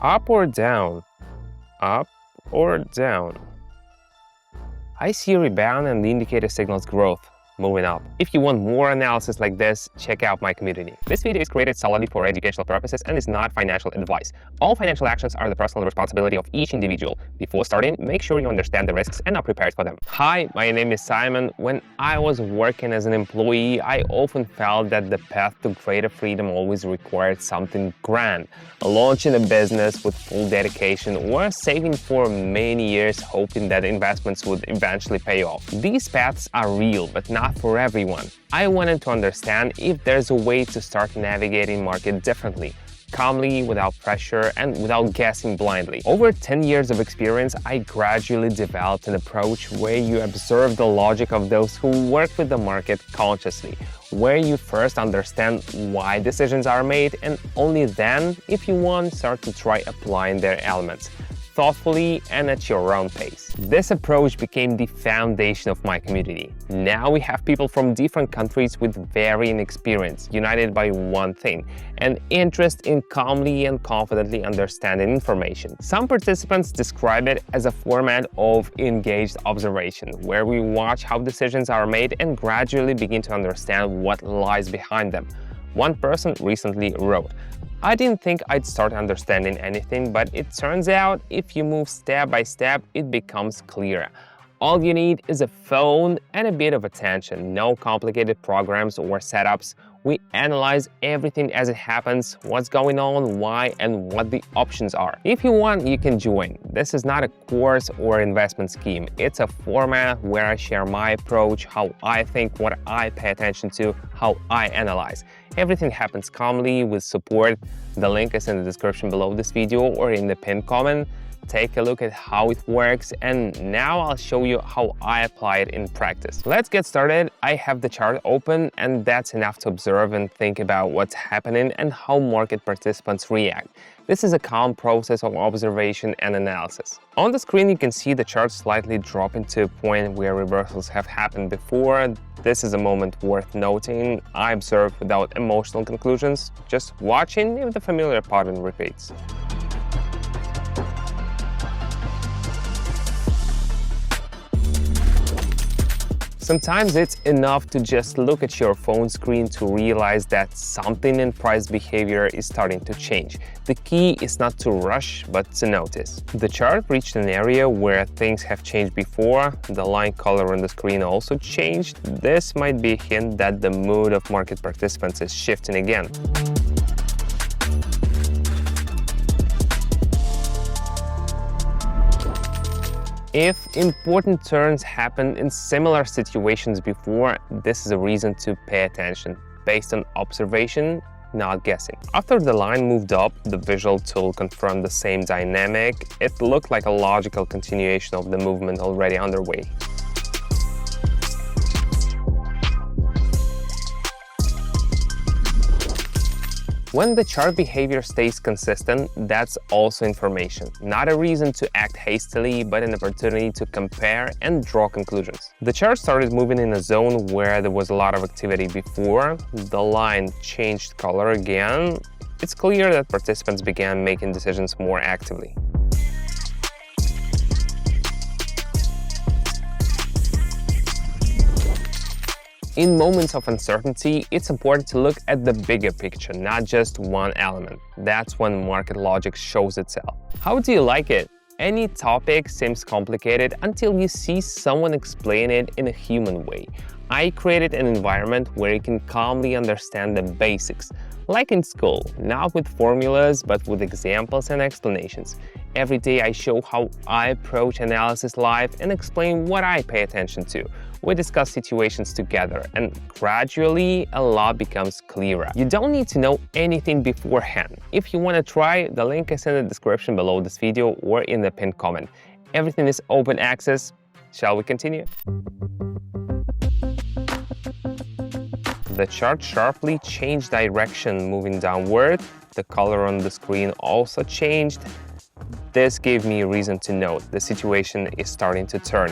Up or down? Up or down? I see a rebound and the indicator signals growth, moving up. If you want more analysis like this, check out my community. This video is created solely for educational purposes and is not financial advice. All financial actions are the personal responsibility of each individual. Before starting, make sure you understand the risks and are prepared for them. Hi, my name is Simon. When I was working as an employee, I often felt that the path to greater freedom always required something grand. Launching a business with full dedication or saving for many years hoping that investments would eventually pay off. These paths are real, but not for everyone. I wanted to understand if there's a way to start navigating market differently, calmly, without pressure, and without guessing blindly. Over 10 years of experience, I gradually developed an approach where you observe the logic of those who work with the market consciously, where you first understand why decisions are made, and only then, if you want, start to try applying their elements thoughtfully and at your own pace. This approach became the foundation of my community. Now we have people from different countries with varying experience, united by one thing, an interest in calmly and confidently understanding information. Some participants describe it as a format of engaged observation, where we watch how decisions are made and gradually begin to understand what lies behind them. One person recently wrote, "I didn't think I'd start understanding anything, but it turns out if you move step by step, it becomes clearer. All you need is a phone and a bit of attention, no complicated programs or setups. We analyze everything as it happens, what's going on, why, and what the options are. If you want, you can join. This is not a course or investment scheme. It's a format where I share my approach, how I think, what I pay attention to, how I analyze. Everything happens calmly with support. The link is in the description below this video or in the pinned comment. Take a look at how it works, and now I'll show you how I apply it in practice. Let's get started. I have the chart open, and that's enough to observe and think about what's happening and how market participants react. This is a calm process of observation and analysis. On the screen, you can see the chart slightly dropping to a point where reversals have happened before. This is a moment worth noting. I observe without emotional conclusions, just watching if the familiar pattern repeats. Sometimes it's enough to just look at your phone screen to realize that something in price behavior is starting to change. The key is not to rush, but to notice. The chart reached an area where things have changed before. The line color on the screen also changed. This might be a hint that the mood of market participants is shifting again. If important turns happen in similar situations before, this is a reason to pay attention, based on observation, not guessing. After the line moved up, the visual tool confirmed the same dynamic. It looked like a logical continuation of the movement already underway. When the chart behavior stays consistent, that's also information. Not a reason to act hastily, but an opportunity to compare and draw conclusions. The chart started moving in a zone where there was a lot of activity before. The line changed color again. It's clear that participants began making decisions more actively. In moments of uncertainty, it's important to look at the bigger picture, not just one element. That's when market logic shows itself. How do you like it? Any topic seems complicated until you see someone explain it in a human way. I created an environment where you can calmly understand the basics, like in school, not with formulas, but with examples and explanations. Every day I show how I approach analysis live and explain what I pay attention to. We discuss situations together, and gradually a lot becomes clearer. You don't need to know anything beforehand. If you want to try, the link is in the description below this video or in the pinned comment. Everything is open access. Shall we continue? The chart sharply changed direction, moving downward. The color on the screen also changed. This gave me a reason to note the situation is starting to turn.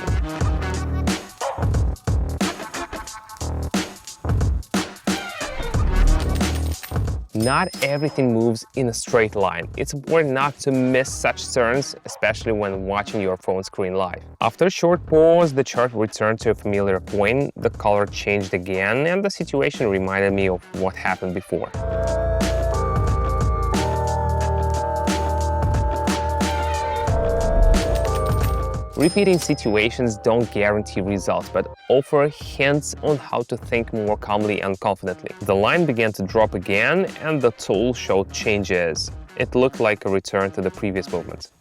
Not everything moves in a straight line. It's important not to miss such turns, especially when watching your phone screen live. After a short pause, the chart returned to a familiar point, the color changed again, and the situation reminded me of what happened before. Repeating situations don't guarantee results, but offer hints on how to think more calmly and confidently. The line began to drop again, and the tool showed changes. It looked like a return to the previous movement.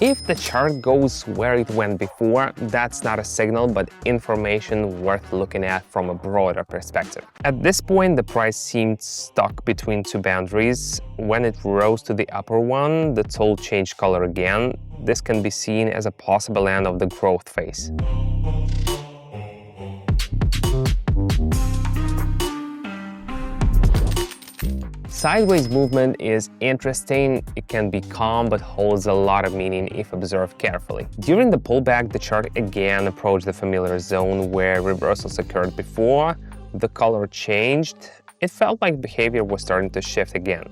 If the chart goes where it went before, that's not a signal, but information worth looking at from a broader perspective. At this point, the price seemed stuck between two boundaries. When it rose to the upper one, the tool changed color again. This can be seen as a possible end of the growth phase. Sideways movement is interesting. It can be calm but holds a lot of meaning if observed carefully. During the pullback, the chart again approached the familiar zone where reversals occurred before. The color changed. It felt like behavior was starting to shift again.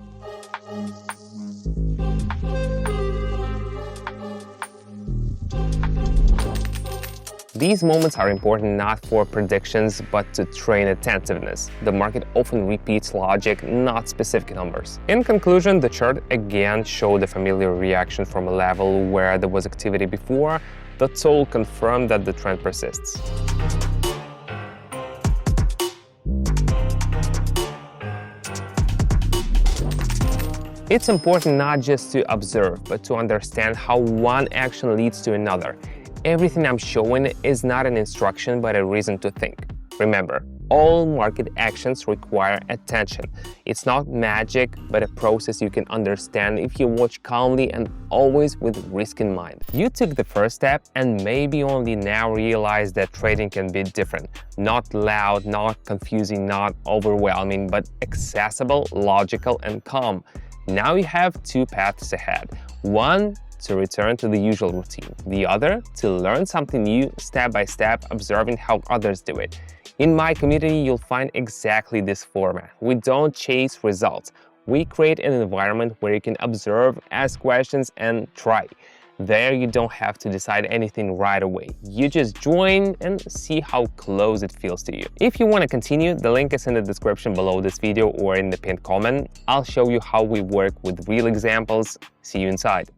These moments are important not for predictions, but to train attentiveness. The market often repeats logic, not specific numbers. In conclusion, the chart again showed a familiar reaction from a level where there was activity before. The tool confirmed that the trend persists. It's important not just to observe, but to understand how one action leads to another. Everything I'm showing is not an instruction, but a reason to think. Remember, all market actions require attention. It's not magic, but a process you can understand if you watch calmly and always with risk in mind. You took the first step and maybe only now realize that trading can be different. Not loud, not confusing, not overwhelming, but accessible, logical, and calm. Now you have two paths ahead. One, to return to the usual routine. The other, to learn something new step by step, observing how others do it. In my community, you'll find exactly this format. We don't chase results. We create an environment where you can observe, ask questions, and try. There, you don't have to decide anything right away. You just join and see how close it feels to you. If you want to continue, the link is in the description below this video or in the pinned comment. I'll show you how we work with real examples. See you inside.